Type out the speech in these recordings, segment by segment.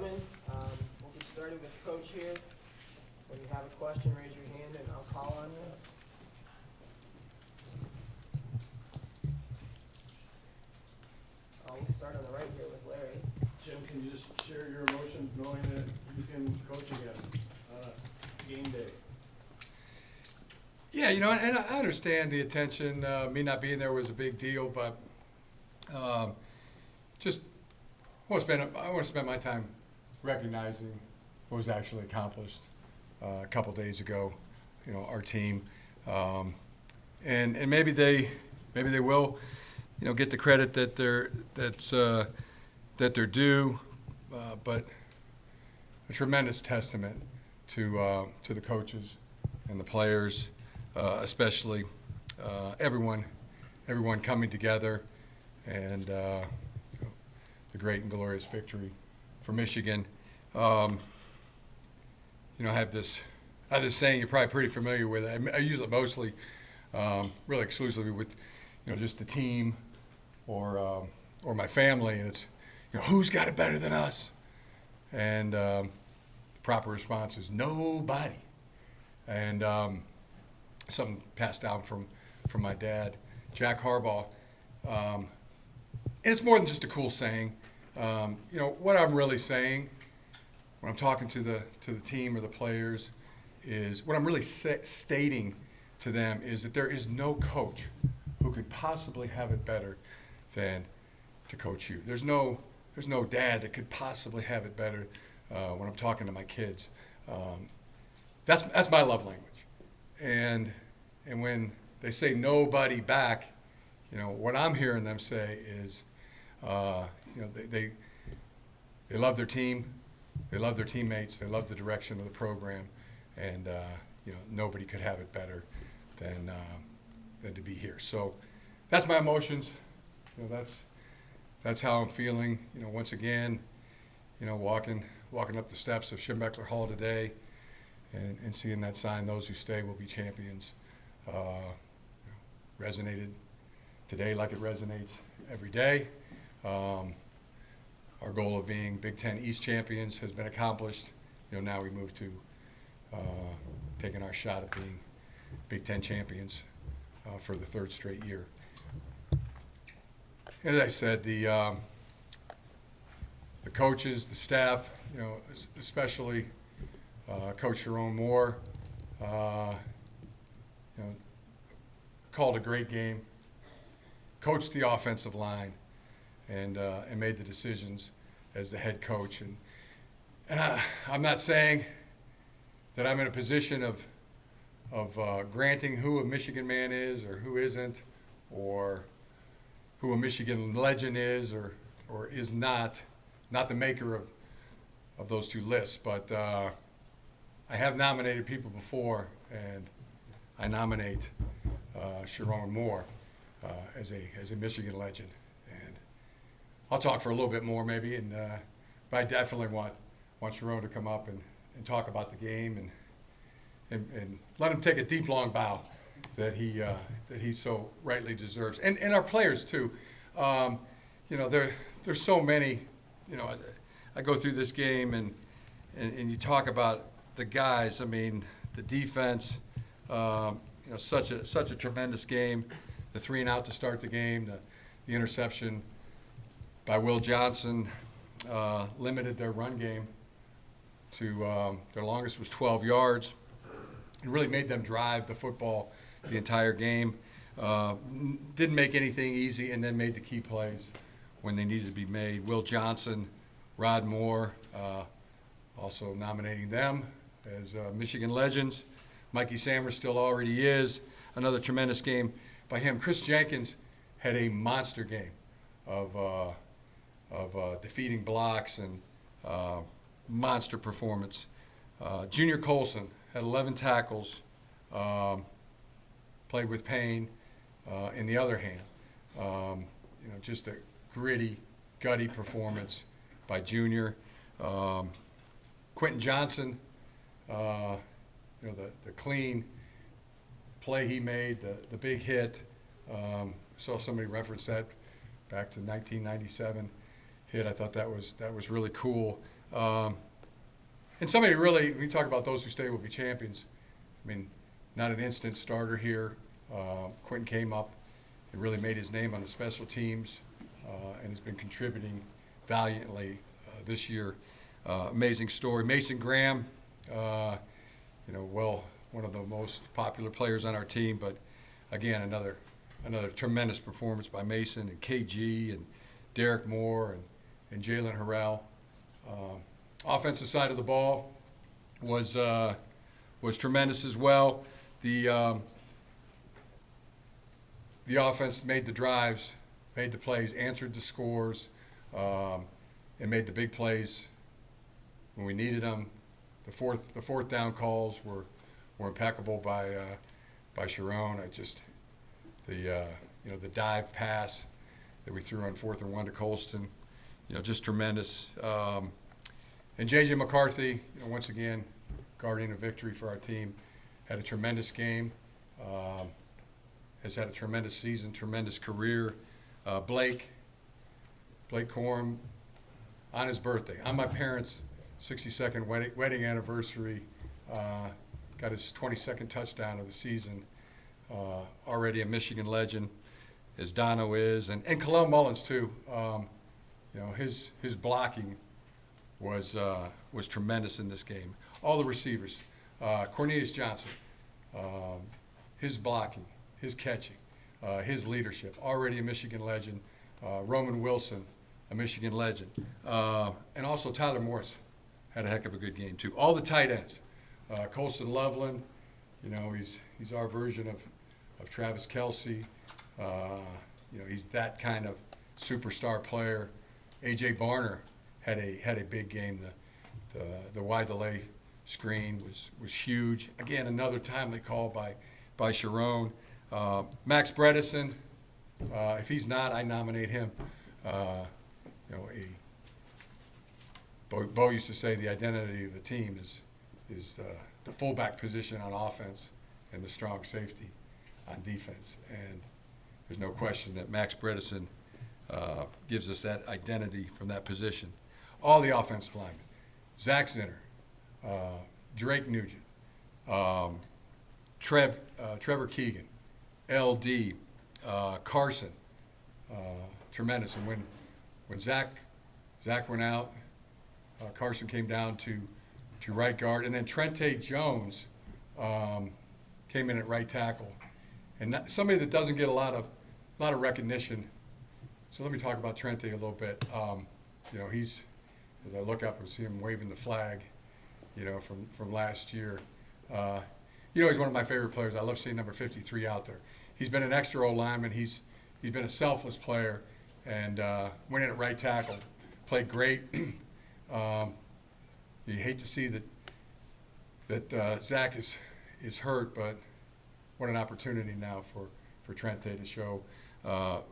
coming. We'll get started with Coach here. When you have a question, raise your hand and I'll call on you. We'll start on the right here with Larry. Jim, can you just share your emotions knowing that you can coach again on a game day? Yeah, and I understand the attention. Me not being there was a big deal, but just I want to spend my time recognizing what was actually accomplished a couple days ago. Our team, and maybe they will, get the credit that they're due, but a tremendous testament to the coaches and the players. Especially everyone coming together, and the great and glorious victory for Michigan. I have this saying you're probably pretty familiar with it. I use it mostly, really exclusively with, just the team or my family, and it's, who's got it better than us? And the proper response is nobody. And something passed down from my dad, Jack Harbaugh. And it's more than just a cool saying. What I'm really saying when I'm talking to the team or the players is what I'm really stating to them is that there is no coach who could possibly have it better than to coach you. There's no dad that could possibly have it better when I'm talking to my kids. That's my love language. And when they say nobody back, what I'm hearing them say is, they love their team, they love their teammates, they love the direction of the program, and nobody could have it better than to be here. So that's my emotions. That's how I'm feeling. Once again, walking up the steps of Schembechler Hall today. And seeing that sign, those who stay will be champions, resonated today like it resonates every day. Our goal of being Big Ten East champions has been accomplished. Now we move to taking our shot at being Big Ten champions for the third straight year. And as I said, the coaches, the staff, especially Coach Sharon Moore, called a great game, coached the offensive line, and made the decisions as the head coach. And I'm not saying that I'm in a position of granting who a Michigan man is or who isn't, or who a Michigan legend is or is not the maker of those two lists, but I have nominated people before, and I nominate Sharon Moore as a Michigan legend. And I'll talk for a little bit more maybe, but I definitely want Sharon to come up and talk about the game and let him take a deep, long bow that he so rightly deserves. And our players too. There's so many. I go through this game and you talk about the guys. I mean, the defense. Such a tremendous game. The 3-and-out to start the game. The interception by Will Johnson limited their run game to their longest was 12 yards. It really made them drive the football the entire game. Didn't make anything easy, and then made the key plays when they needed to be made. Will Johnson, Rod Moore, also nominating them as Michigan legends. Mikey Sammers still already is. Another tremendous game by him. Chris Jenkins had a monster game of defeating blocks and monster performance. Junior Colson had 11 tackles, played with pain in the other hand. Just a gritty, gutty performance by Junior. Quentin Johnson, the clean play he made, the big hit. Saw somebody reference that back to 1997 hit. I thought that was really cool. And somebody really, when you talk about those who stay will be champions, I mean, not an instant starter here. Quentin came up and really made his name on the special teams and has been contributing valiantly this year. Amazing story. Mason Graham, one of the most popular players on our team, but again, another tremendous performance by Mason and KG and Derek Moore and Jalen Harrell. Offensive side of the ball was tremendous as well. The offense made the drives, made the plays, answered the scores, and made the big plays when we needed them. The fourth down calls were impeccable by Sharon. The dive pass that we threw on 4th and 1 to Colston, just tremendous. And J.J. McCarthy, once again, guardian of victory for our team, had a tremendous game, has had a tremendous season, tremendous career. Blake Corum, on his birthday, on my parents' 62nd wedding anniversary, got his 22nd touchdown of the season. Already a Michigan legend, as Dono is, and Kalel Mullins too. His blocking was tremendous in this game. All the receivers, Cornelius Johnson, his blocking, his catching, his leadership, already a Michigan legend. Roman Wilson, a Michigan legend, and also Tyler Morris had a heck of a good game too. All the tight ends, Colston Loveland, he's our version of Travis Kelce. He's that kind of superstar player. A.J. Barner had a big game. The wide delay screen was huge. Again, another timely call by Sharon. Max Bredesen, if he's not, I nominate him. Bo used to say the identity of the team is the fullback position on offense and the strong safety on defense. And there's no question that Max Bredesen gives us that identity from that position. All the offensive linemen, Zach Zinner, Drake Nugent, Trevor Keegan, LD, Carson, tremendous. And when Zach went out, Carson came down to right guard, and then Trente Jones came in at right tackle, and somebody that doesn't get a lot of recognition. So let me talk about Trente a little bit. He's, as I look up and see him waving the flag, from last year. He's one of my favorite players. I love seeing number 53 out there. He's been an extra old lineman. He's been a selfless player, and went in at right tackle, played great. You hate to see that Zach is hurt, but what an opportunity now for Trente to show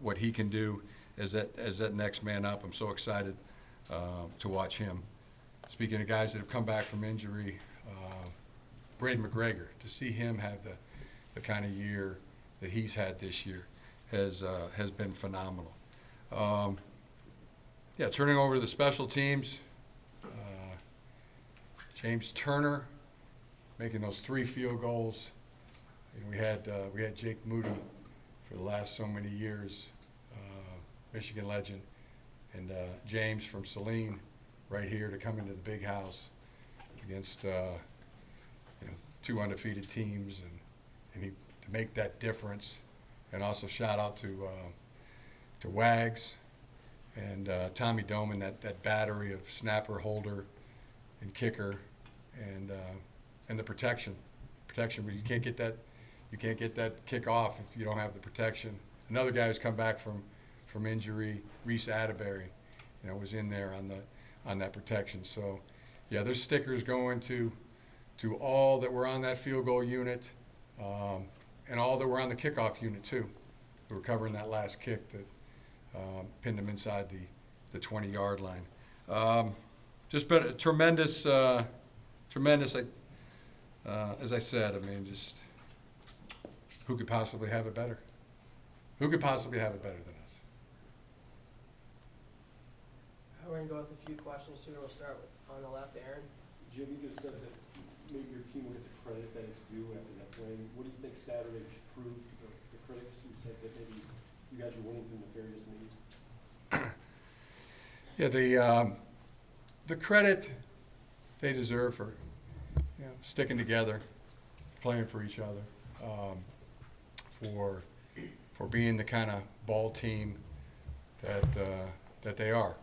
what he can do as that next man up. I'm so excited to watch him. Speaking of guys that have come back from injury, Braden McGregor, to see him have the kind of year that he's had this year has been phenomenal. Turning over to the special teams, James Turner making those 3 field goals. We had Jake Moody for the last so many years, Michigan legend, and James from Saline right here to come into the big house against 2 undefeated teams and he to make that difference. And also shout out to Wags and Tommy Doman, that battery of snapper, holder, and kicker, and the protection. But you can't get that kick off if you don't have the protection. Another guy who's come back from injury, Reese Atterbury, was in there on that protection. So, there's stickers going to all that were on that field goal unit, and all that were on the kickoff unit too. We were covering that last kick that pinned them inside the 20-yard line. Just been a tremendous. As I said, just who could possibly have it better? Who could possibly have it better than us? We're gonna go with a few questions here. We'll start with, on the left, Aaron. Jim, you just said that maybe your team will get the credit that it's due after that win. What do you think Saturday proved to the critics who said that maybe you guys are winning through nefarious means? Yeah, the credit they deserve for, sticking together, playing for each other, for being the kind of ball team that they are.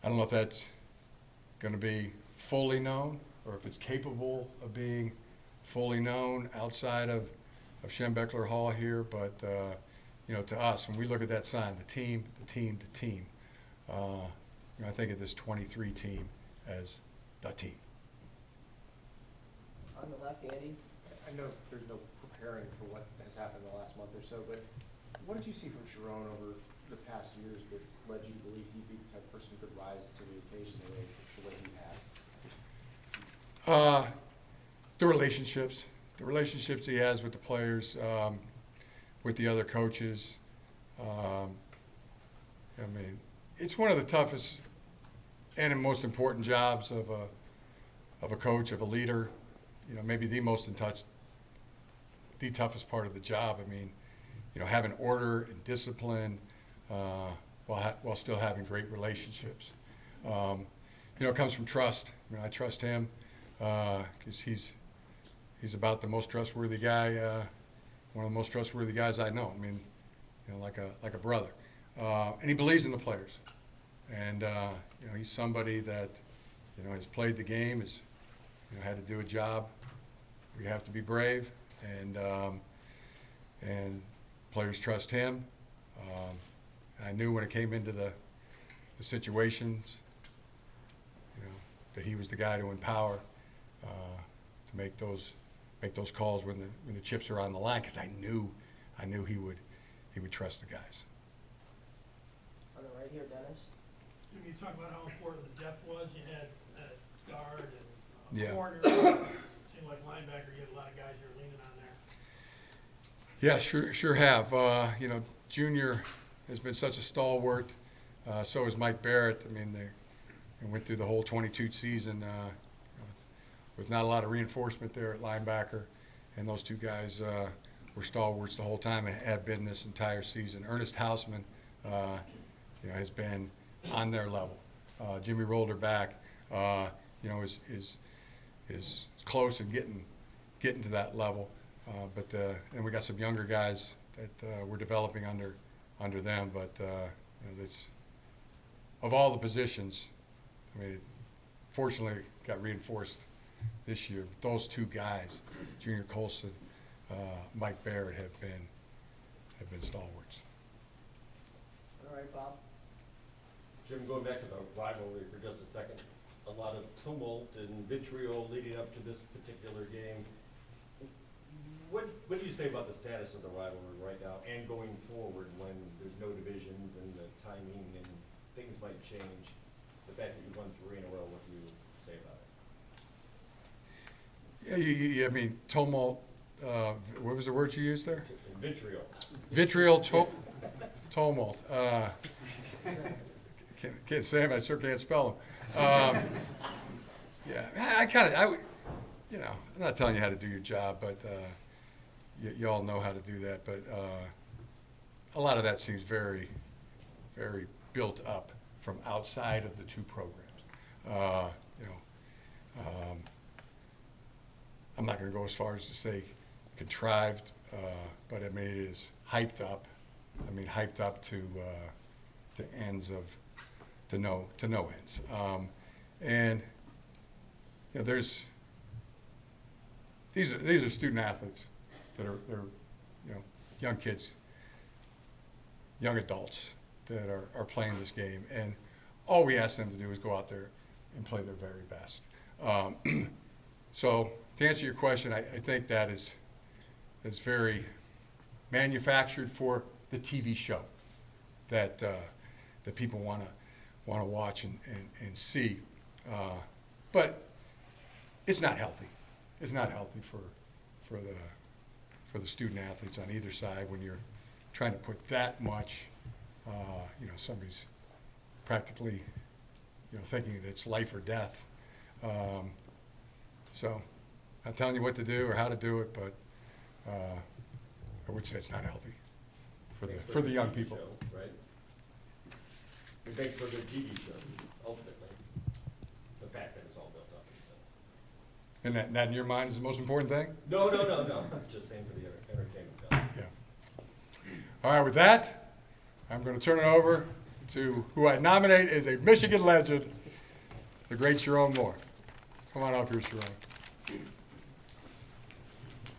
I don't know if that's going to be fully known or if it's capable of being fully known outside of Schembeckler Hall here, but to us, when we look at that sign, the team, I think of this 23 team as the team. On the left, Andy. I know there's no preparing for what has happened in the last month or so, but what did you see from Sharon over the past years that led you to believe he'd be the type of person who could rise to the occasion the way he has? The relationships he has with the players, with the other coaches. It's one of the toughest and most important jobs of a coach, of a leader. Maybe the toughest part of the job. Having order and discipline while still having great relationships. It comes from trust. I trust him because he's about the most trustworthy guy, one of the most trustworthy guys I know. Like a brother, and he believes in the players. And he's somebody that has played the game, has had to do a job. You have to be brave, and players trust him. And I knew when it came into the situations, that he was the guy to empower, to make those calls when the chips are on the line, because I knew he would trust the guys. On the right here, Dennis. Jim, you talk about how important the depth was. You had guard and Yeah. corner. Seemed like linebacker. You had a lot of guys you're leaning on there. Yeah, sure have. Junior has been such a stalwart. So is Mike Barrett. They went through the whole 22 season with not a lot of reinforcement there at linebacker, and those two guys were stalwarts the whole time and have been this entire season. Ernest Hausman, has been on their level. Jimmy Rolder back, is close and getting to that level. And we got some younger guys that we're developing under them. But that's of all the positions. Fortunately, got reinforced this year. Those two guys, Junior Colson, Mike Barrett, have been stalwarts. All right, Bob. Jim, going back to the rivalry for just a second, a lot of tumult and vitriol leading up to this particular game. What do you say about the status of the rivalry right now and going forward when there's no divisions and the timing and things might change? The fact that you've won 3 in a row, what do you say about it? Yeah, tumult. What was the word you used there? Vitriol. Vitriol, tumult. Can't say them. I sure can't spell them. Yeah, I'm not telling you how to do your job, but you all know how to do that. But a lot of that seems very, very built up from outside of the two programs. I'm not going to go as far as to say contrived, but it is hyped up. Hyped up to ends of to no ends. And there's these are student athletes that are young kids, young adults that are playing this game, and all we ask them to do is go out there and play their very best. So to answer your question, I think that is very manufactured for the TV show that people want to watch and see, but it's not healthy. It's not healthy for the student athletes on either side when you're trying to put that much, somebody's practically, thinking that it's life or death. So, not telling you what to do or how to do it, but I would say it's not healthy Thanks for the young TV people. show, right? It makes for a good TV show, ultimately. The fact that it's all built up. So. And that in your mind is the most important thing? No. Just saying for the entertainment value. Yeah. All right, with that, I'm going to turn it over to who I nominate as a Michigan legend, the great Sharon Moore. Come on up here, Sharon.